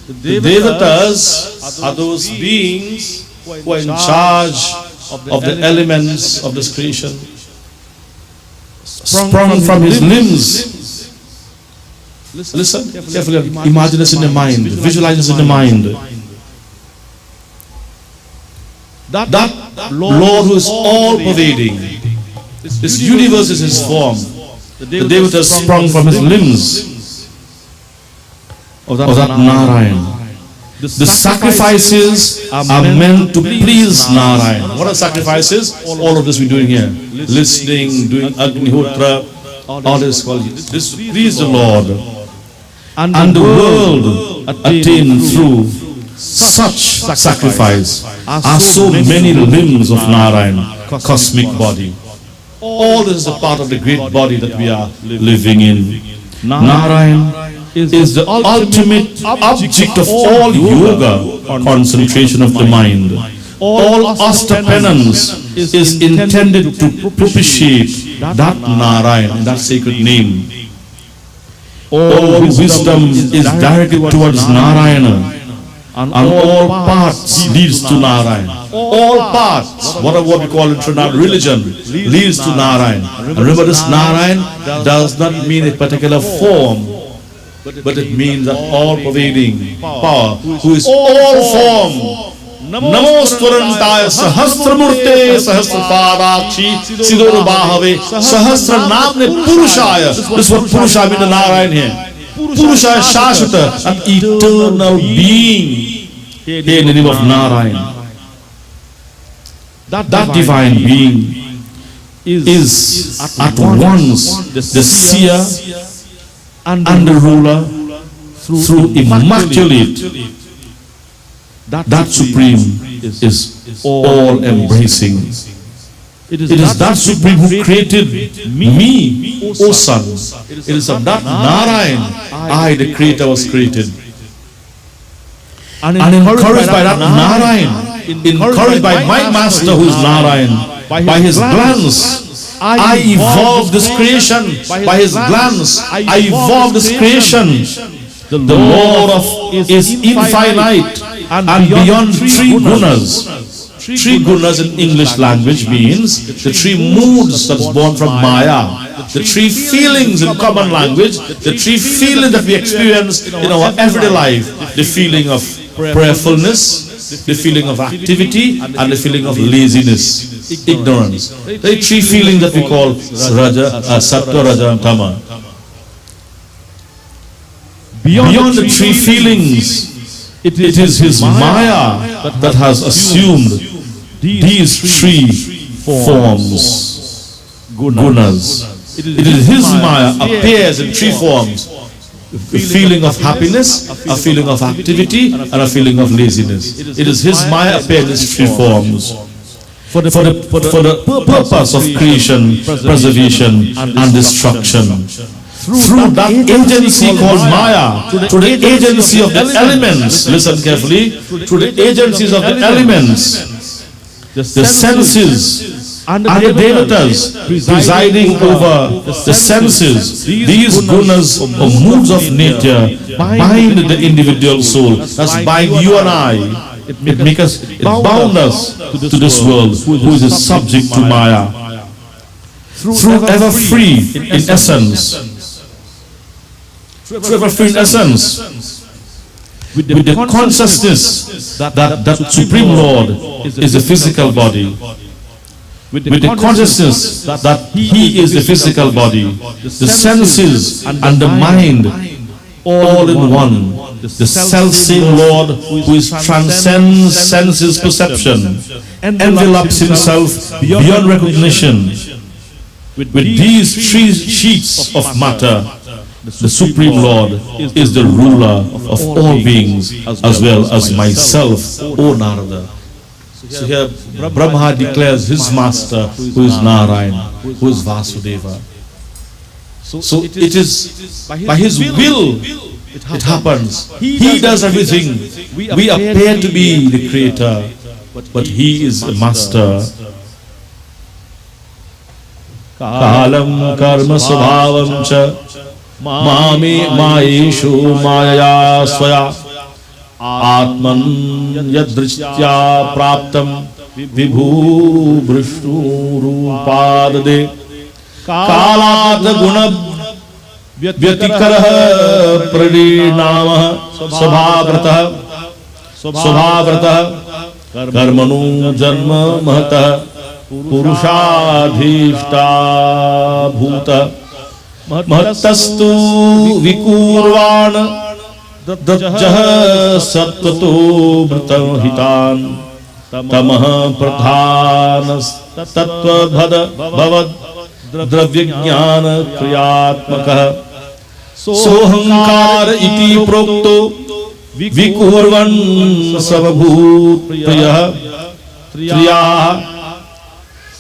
The Devatas are those beings who are in charge of the elements of this creation, sprung from his limbs. Listen carefully. Imagine this in the mind. Visualize this in the mind. That Lord who is all-pervading. This universe is his form. The Devatas sprung from his limbs of that Narayan. The sacrifices are meant to please Narayan. What are sacrifices? All of this we're doing here. Listening, doing Agnihotra, all this qualities. This please the Lord. And the world attained through such sacrifice are so many limbs of Narayan, cosmic body. All this is a part of the great body that we are living in. Narayan is the ultimate object of all yoga, concentration of the mind. All astapenance is intended to propitiate that Narayan, that sacred name. All wisdom is directed towards Narayana, and all paths leads to Narayan. All paths, what we call in Trinidad religion, leads to Narayan. And remember, this Narayan does not mean a particular form, but it means that all-pervading power, who is all form. Namo Sturantaya Sahasramurte Sahasrapadakshi Sidorubahave Sahasra Namne Purushaya. This word Purusha means the Narayan here. Purusha is Shashvata, an eternal being here in the name of Narayan. That divine being is at once the seer and the ruler through immaculate. That supreme is all-embracing. It is that supreme who created me, O son. It is of that Narayan I, the creator, was created. And encouraged by that Narayan, encouraged by my master who is Narayan, by his glance, I evolved this creation. By his glance, I evolved this creation. The Lord is infinite and beyond three gunas. Three gunas in English language means the three moods that's born from Maya. The three feelings in common language, the three feelings that we experience in our everyday life. The feeling of prayerfulness, the feeling of activity, and the feeling of laziness, ignorance. The three feelings that we call Sattva, Raja, and Tama. Beyond the three feelings, it is his Maya that has assumed these three forms, gunas. It is his Maya appears in three forms: a feeling of happiness, a feeling of activity, and a feeling of laziness. It is his Maya appears in these three forms for the purpose of creation, preservation, and destruction. Through that agency called Maya, through the agency of the elements, listen carefully, through the agencies of the elements, the senses and the Devatas presiding over the senses, these gunas or moods of nature bind the individual soul. That's bind you and I. It bound us to this world, who is a subject to Maya. Through ever free in essence. Ever free in essence, with the consciousness that Supreme Lord is a physical body, with the consciousness that He is the physical body, the senses and the mind all in one, the self-same Lord who transcends senses perception, envelops Himself beyond recognition. With these three sheets of matter, the Supreme Lord is the ruler of all beings, as well as myself, O Narada. So here Brahma declares his master, who is Narayan, who is Vasudeva. So it is by his will it happens. He does everything. We appear to be the creator, but he is the master. Kalam karma svabhavam cha Mami Maishu Maya Swaya Atman yadrishtya praptam vibhu brishnu rupadade kalat guna vyatikarah pradinamah swabhavratah karmanu janma mahatah purushadhishta bhuta mahatastu vikurvana dajjah sattvato vritam hitan tamah pradhanas tattvabhada bhavad द्रव्यज्ञान क्रियात्मकः सोऽहंकार इति प्रोक्तो विकुर्वन् सर्वभूत प्रियः त्रियाः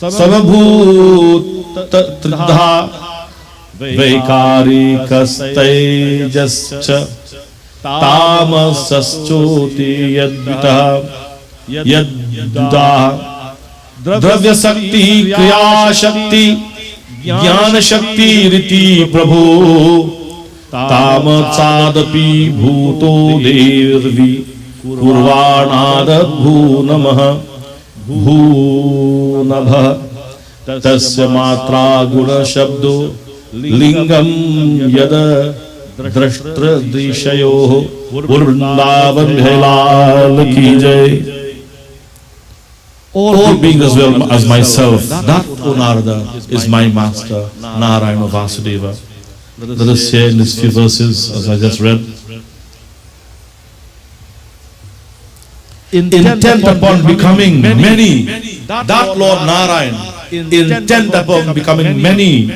सर्वभूत त्रिधा वैकारिकस्तैजश्च तामसश्चोति यद्वितः यद्विदाः द्रव्य शक्ति क्रिया शक्ति ज्ञान शक्ति रीति प्रभो तामसादपि भूतो देवी कुर्वाणादभू नमः भूनभः तस्य मात्रा गुण शब्दो लिंगम यद द्रष्टृदृशयोः वृंदावन विलाल की जय। All beings as well as myself, that O Narada is my master, Narayana Vasudeva. Let us share in these few verses as I just read. Intent upon becoming many, that Lord Narayana, intent upon becoming many.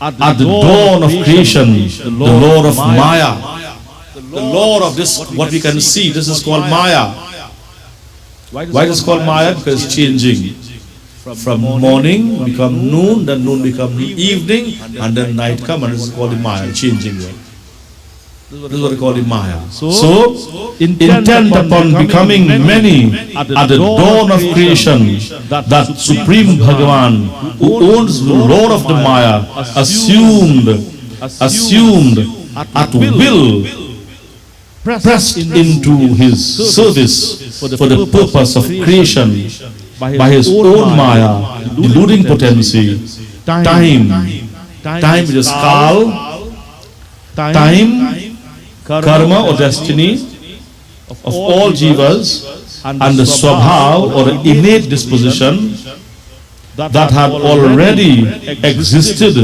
At the dawn of creation, the Lord of Maya, the Lord of this, what we can see, this is called Maya. Why it is called Maya? Because it's changing. From morning become noon, then noon become evening, and then night come, and this is called the Maya, changing one. This is what we call the Maya. So, intent upon becoming many at the dawn of creation, that Supreme Bhagavan, who owns the Lord of the Maya, assumed at will, pressed into his service for the purpose of creation by his own Maya, deluding potency, time which is Kal, time, karma or destiny of all jivas, and the Swabhav or the innate disposition that had already existed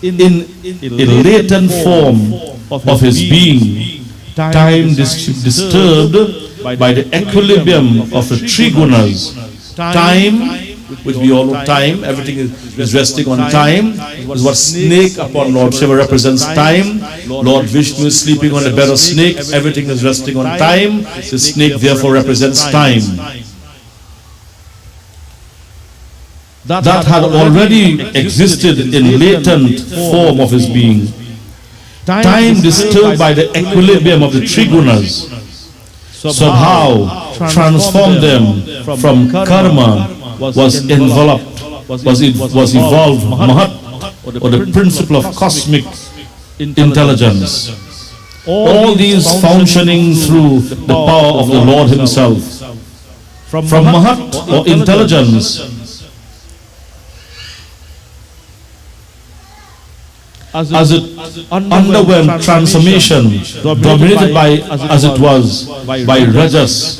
in a latent form of his being. Time disturbed by the equilibrium of the three gunas. Time, which we all know, time, everything is resting on time, is what snake upon Lord Shiva represents time. Lord Vishnu is sleeping on a bed of snake, everything is resting on time. The snake therefore represents time. That had already existed in latent form of his being. Time disturbed by the equilibrium of the three gunas. Swabhav transformed them from karma, was enveloped, was evolved, Mahat, or the principle of cosmic intelligence. All these functioning through the power of the Lord himself. From Mahat or intelligence, as it underwent transformation, dominated by, as it was, by Rajas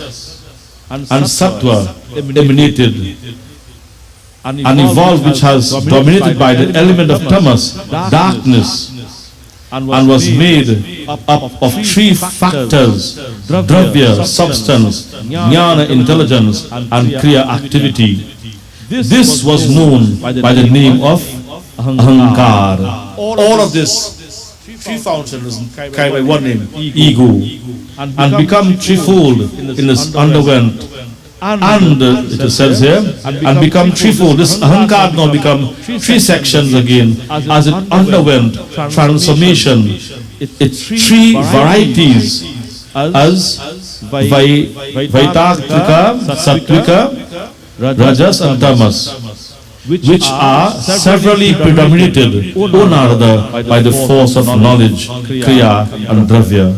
and Sattva emanated and evolved, which has dominated by the element of Tamas, darkness, and was made up of three factors: Dravya, substance, Jnana, intelligence, and Kriya, activity. This was known by the name of Ahankar. All of this, three functions, carried by one name, ego, and become threefold in this underwent. And it says here, and become threefold. This Ahankar now become three sections again, as it underwent transformation. It's three varieties, as Vaitatrika, Sattvika, Rajas and Tamas. which are severally predominated one another by the force of knowledge, kriya and dravya.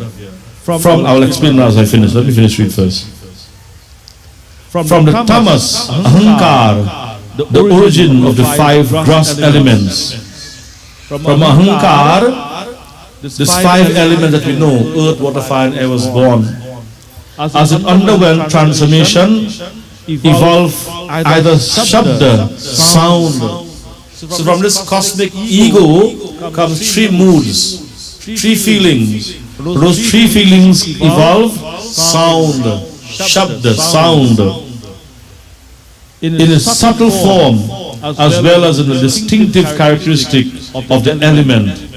I will explain now as I finish. Let me finish read first. From the tamas, ahankar, the origin of the five gross elements. From ahankar, these five elements that we know, earth, water, fire and air, was born. As it underwent transformation, evolved either shabda, sound. So from this cosmic ego comes three moods, three feelings. Those three feelings evolve sound, shabda, sound, in a subtle form as well as in a distinctive characteristic of the element.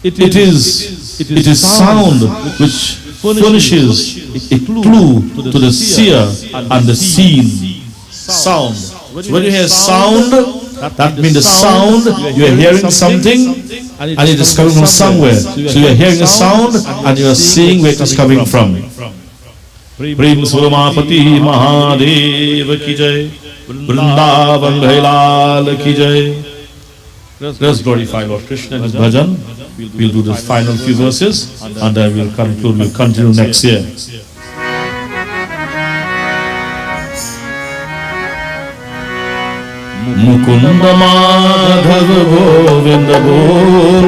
It is sound which furnishes a clue to the seer and the seen. Sound. So when you hear sound, that means the sound, you are hearing something and it is coming from somewhere. So you are hearing a sound and you are seeing where it is coming from. Prem Suramapati Mahadev ki jai, Vrindavan Bhailal ki jai. Let's glorify Lord Krishna in his bhajan. We'll do the final few verses and then we'll conclude. We'll continue next year. Mukunda Madhav Govinda Bol,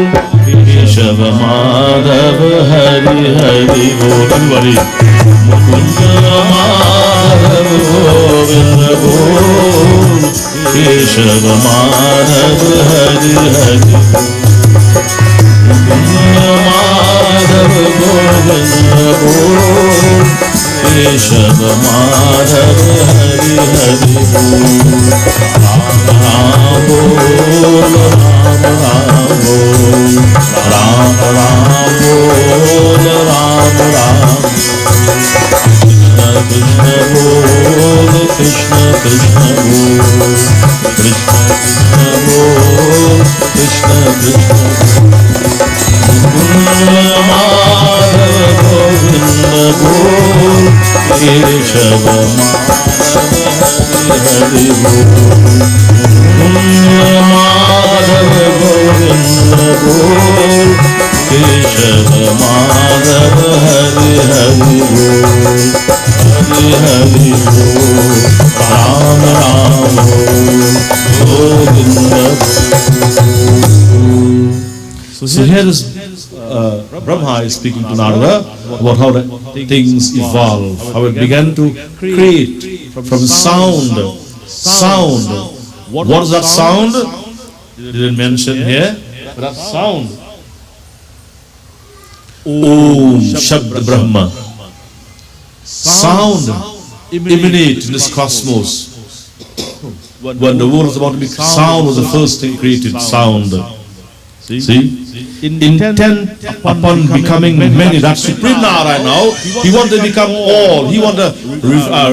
Keshava Madhav Hari Hari Bol. Everybody. Mukunda Madhav Govinda Bol, Keshava Madhav Hari Hari Mukunda Madhav Govinda Bol, Keshava Madhav Hari Hari Bol. Ram Bol, Ram Bol, Ram Ram Bol, Ram Ram. Krishna Bol, Krishna Krishna Bol, Krishna Krishna Bol, Krishna Krishna Bol. Mukunda Madhav Govinda Bol, Keshava Madhav Hari Bol. Mukunda Madhav Govinda Bol, Keshava Madhav Hari Hari Bol. Hari Hari Bol, Ram Ram Bol, Govinda Bol. So here is Brahma is speaking to Narada about how the things evolve, how it began to create from sound. Sound. What is that sound? Didn't mention here. But that sound. Om Shabda Brahma. Sound emanate in this cosmos. When the world was about to be, sound was the first thing created. Sound. See? Intent upon becoming many. That's Supreme Narayana now. He wanted to become all. He wanted to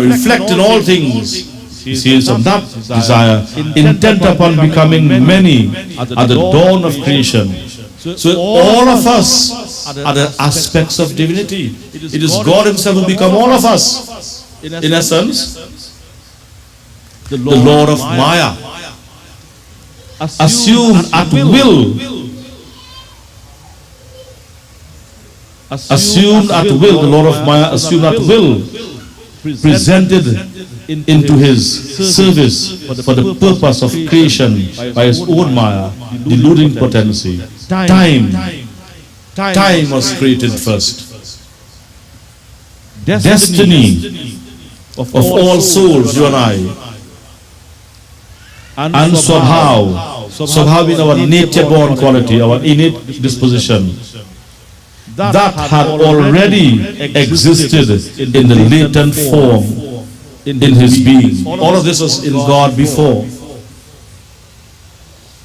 reflect in all things. He says of that desire, intent upon becoming many at the dawn of creation. So all of us are the aspects of divinity. It is God himself who become all of us. In essence, the Lord of Maya. Assumed at will. Assumed at will, the Lord of Maya assumed at will, presented into his service for the purpose of creation by his own Maya, deluding potency. Time was created first. Destiny of all souls, you and I. And Swabhav being our nature-born quality, our innate disposition. That had already existed in the latent form in his being. All of this was in God before.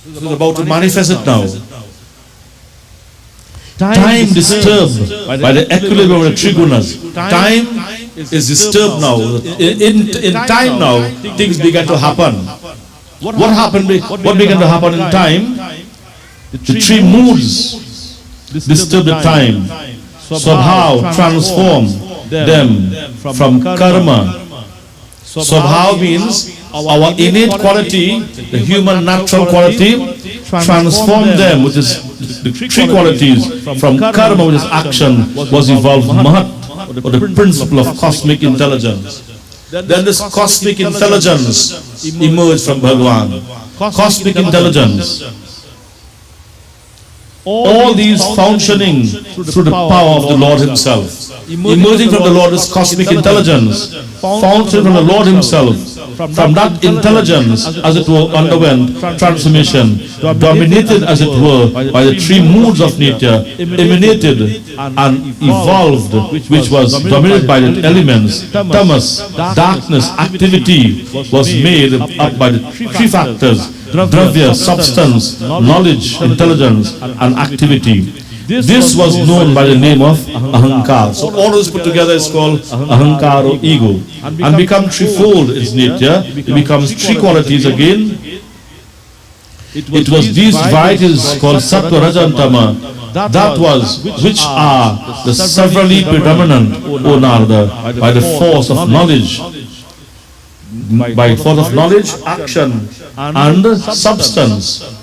It's about to manifest it now. Time disturbed by the equilibrium of the trigunas. Time is disturbed now. In time now, things began to happen. What happened? What began to happen in time? The three moods disturb the time. Swabhav transform them from karma. Swabhav means our innate quality, the human natural quality, transform them, which is the three qualities from karma, which is action, was evolved mahat, or the principle of cosmic intelligence. Then this cosmic intelligence emerged from Bhagavan. Cosmic intelligence. All these functioning through the power of the Lord Himself. Emerging from the Lord is cosmic intelligence. Functioning from the Lord Himself. From that intelligence, as it were, underwent transformation, dominated, as it were, by the three moods of nature, emanated and evolved, which was dominated by the elements. Tamas, darkness, activity, was made up by the three factors: dravya, substance, knowledge, intelligence, and activity. This was known by the name of Ahankar. So all those put together is called Ahankar, or ego. And become threefold in its nature. It becomes three qualities again. It was these varieties called Sattva, Raja and Tama. That was, which are the severally predominant, O Narada, by the force of knowledge. By force of knowledge, action, and substance.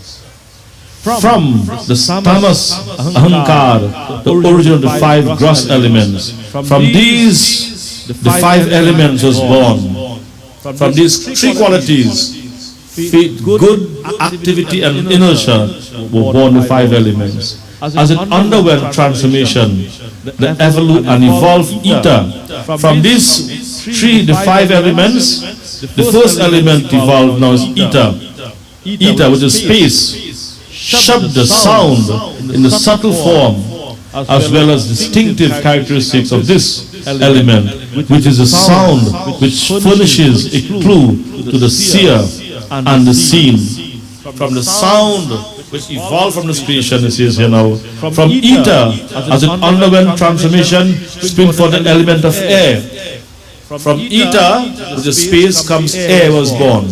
From the tamas, ahankar, the origin of the five gross elements. From these, the five elements was born. From these three qualities, good, activity, and inertia, were born the five elements. As it underwent transformation, the evolved and evolved ether. From these three, the five elements, the first element evolved now is ether. Ether, which is space. Shabda, sound, in the subtle form, as well as distinctive characteristics of this element, which is a sound which furnishes a clue to the seer and the seen. From the sound which evolved from this creation, it says here now, from ether, as it underwent transformation, spring forth the element of air. From ether, which is space, comes air was born.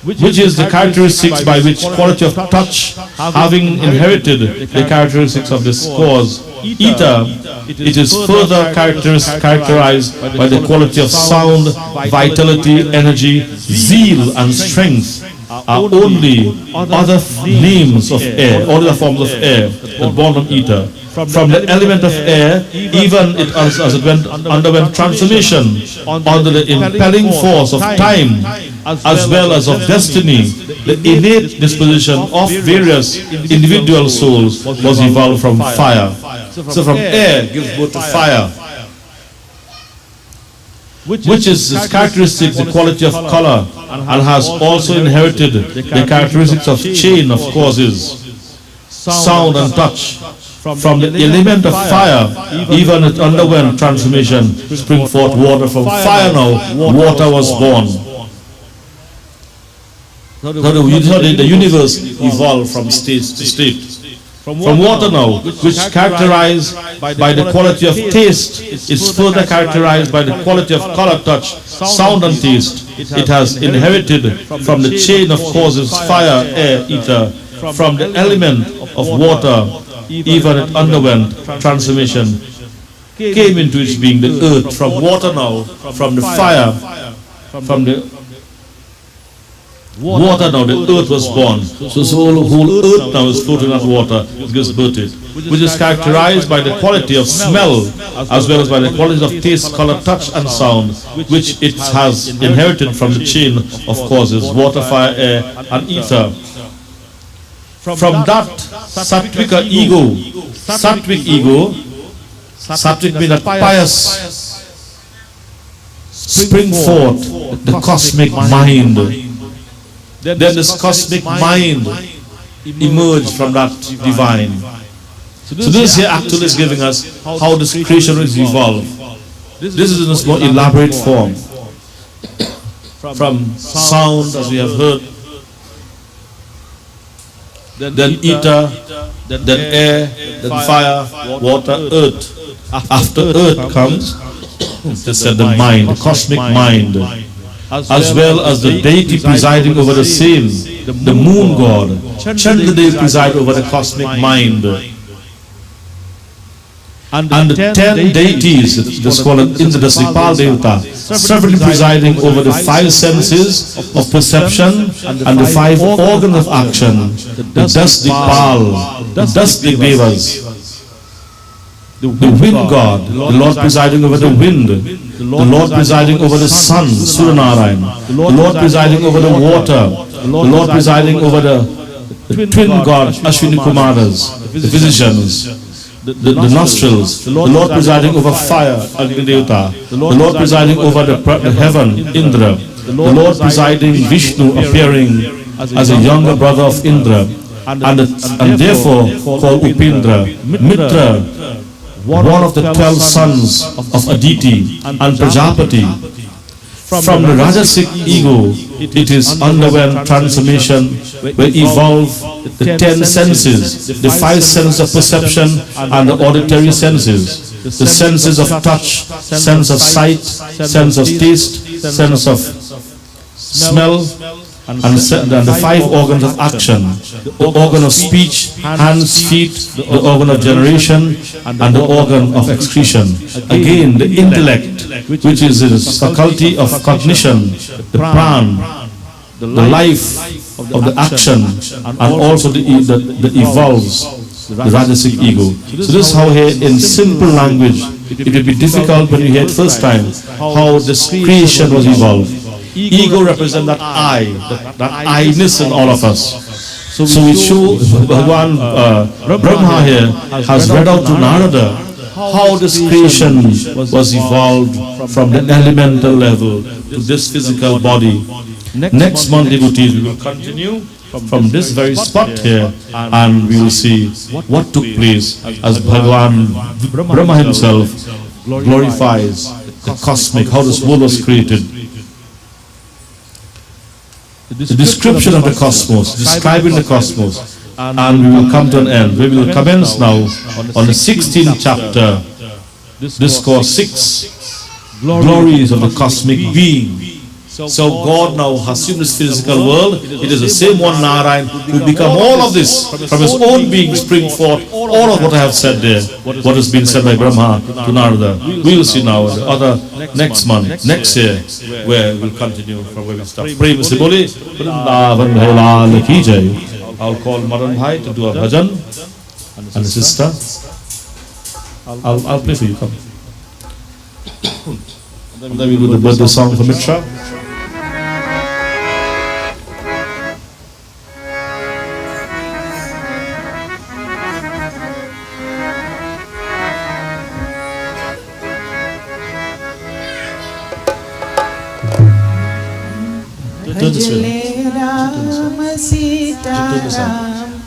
Which is the characteristics by which quality of touch, having inherited the characteristics of this cause, ether, it is further characterized by the quality of sound, vitality, energy, zeal, and strength, are only other names of air, other forms of air that born from ether. From the element of air, even it as it underwent transformation under the impelling force of time, as well as of destiny, the innate disposition of various individual souls was evolved from fire. So from air gives birth to fire, which is its characteristics, the quality of color, and has also inherited the characteristics of chain of causes, sound and touch. From the element of fire, even it underwent transformation, spring forth water. From fire now, water was born. So the universe evolved from state to state. From water now, which is characterized by the quality of taste, is further characterized by the quality of color, touch, sound and taste. It has inherited from the chain of causes, fire, air, ether. From the element of water, even it underwent transformation, came into its being, the earth. From water now, from the fire, from the water now, the earth was born. So the whole earth now is floating on water, it gives birth to it, which is characterized by the quality of smell, as well as by the quality of taste, color, touch, and sound, which it has inherited from the chain of causes, water, fire, air, and ether. From that sattvic ego, sattvic means that pious, spring forth the cosmic mind. Then this cosmic mind emerged from that divine. So this here actually is giving us how this creation is evolved. This is in its more elaborate form. From sound, as we have heard, then ether, then air, then fire, water, earth. After earth comes, it said the mind, the cosmic mind, as well as the deity presiding over the same, the moon god. Chandradev preside over the cosmic mind. And the 10 deities, that's called Indra Dasipal Devata, severally presiding over the 5 senses of perception and the 5 organs of action, the Dasdipal, the Dasdik Devas, the wind god, the Lord presiding over the wind, the Lord presiding over the sun, Surya Narayan, the Lord presiding over the water, the Lord presiding over the twin god, Ashwini Kumaras, the physicians, the nostrils, the Lord presiding over fire, Agni Devata, the Lord presiding over the heaven, Indra, the Lord presiding, Vishnu appearing as a younger brother of Indra, and therefore called Upindra, Mitra, one of the 12 sons of Aditi and Prajapati. From the Rajasic ego, it is underwent transformation where evolved the 10 senses, the 5 senses of perception and the auditory senses, the senses of touch, sense of sight, sense of taste, sense of smell, and the 5 organs of action, the organ of speech, hands, feet, the organ of generation, and the organ of excretion. Again, the intellect, which is the faculty of cognition, the pran, the life of the action, and also the evolves, the Rajasic ego. So this is how here, in simple language, it will be difficult when you hear it first time, how this creation was evolved. Ego represents that I, that I-ness in all of us. So we show Bhagwan Brahma here has read out to Narada how this creation was evolved from the elemental level to this physical body. Next month, devotees, we will continue from this very spot here, and we will see what took place as Bhagwan Brahma himself glorifies the cosmic, how this world was created. The description of the cosmos, describing the cosmos, and we will come to an end. We will commence now on the 16th chapter, discourse 6, glories of the cosmic being. So God now has seen this physical world. It is the same one Narayan who become all of this from his own being, spring forth all of what I have said there, what has been said by Brahma to Narada. We will see now the other next month, next year, where we'll continue from where we stopped. Prem se bole, Vrindavan Bhai Lal ki jai. I'll call Madan Bhai to do a bhajan, and the sister. I'll play for you. Come. And then we'll do the birthday song for Mitra. Bhajle Ram Sita Ram,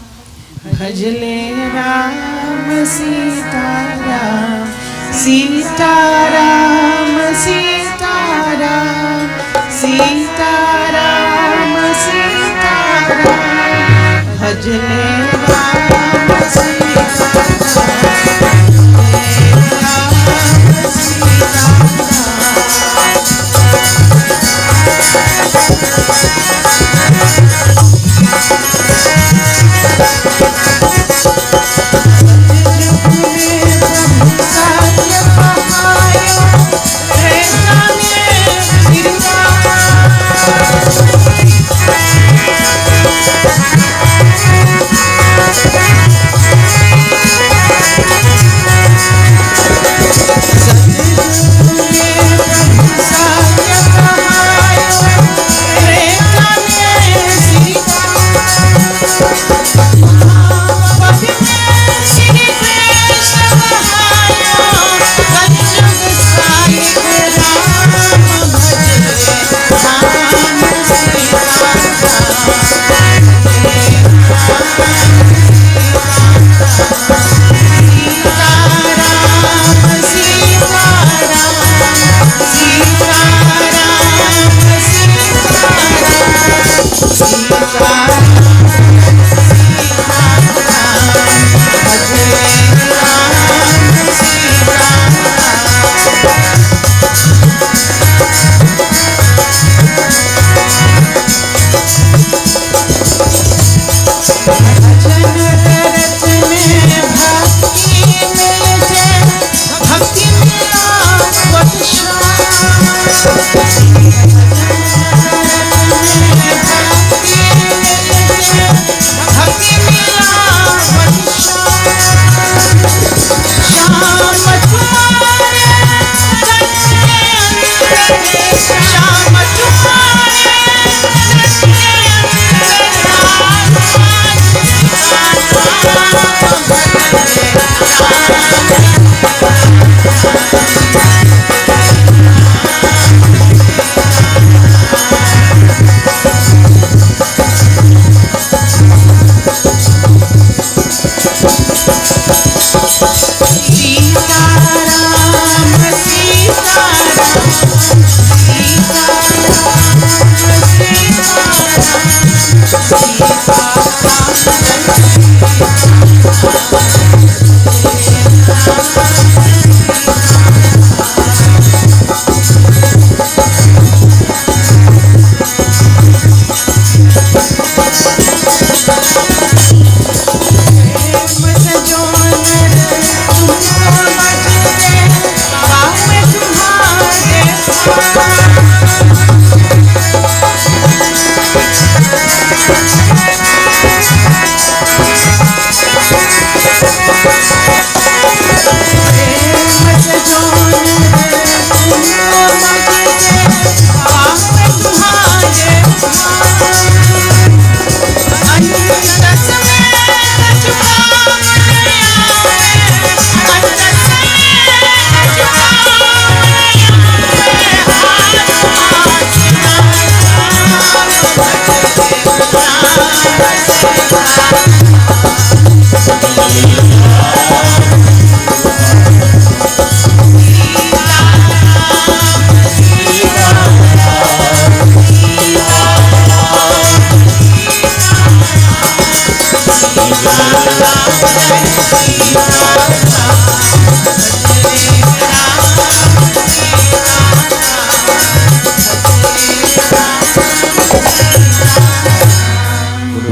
Bhajle Ram Sita Ram, Sita Ram Sita Ram, Sita Ram Sita Ram, Bhajle Ram Sita Ram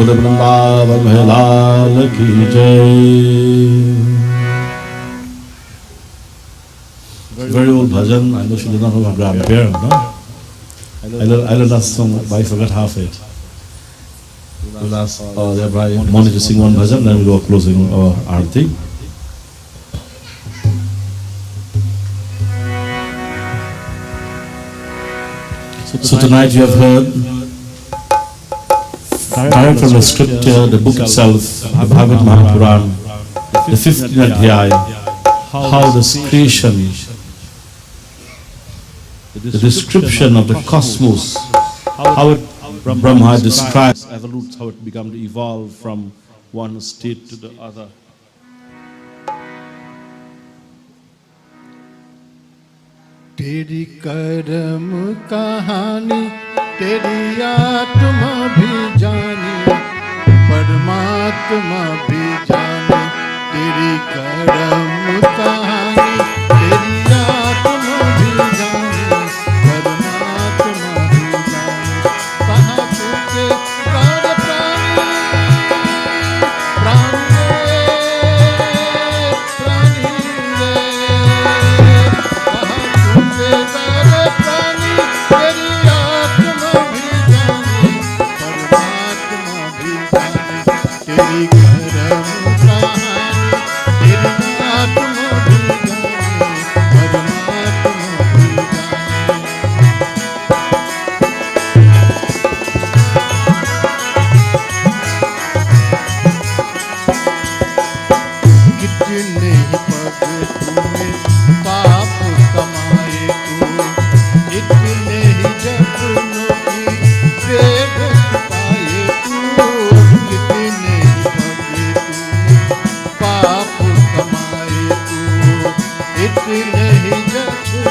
बोले वृंदावन है लाल की जय. Very old bhajan. I know she did not have a grandparent, no? I learned that song, but I forgot half it. We'll ask Deborah Moni to sing one bhajan, then we'll go closing our arti. So tonight you have heard direct from the scripture, the book itself, the Bhagavad Mahapuran, the 15th Adhyaya, how this creation, the description of the cosmos, how it, Brahma describes evolutes, how it becomes to evolve from one state to the other. तेरी कर्म कहानी तेरी आत्मा भी जाने परमात्मा भी जाने तेरी कर्म कहानी तेरी आत्मा भी जाने परमात्मा भी जाने कहाँ छूटे कर प्राणी प्राणी नहीं जब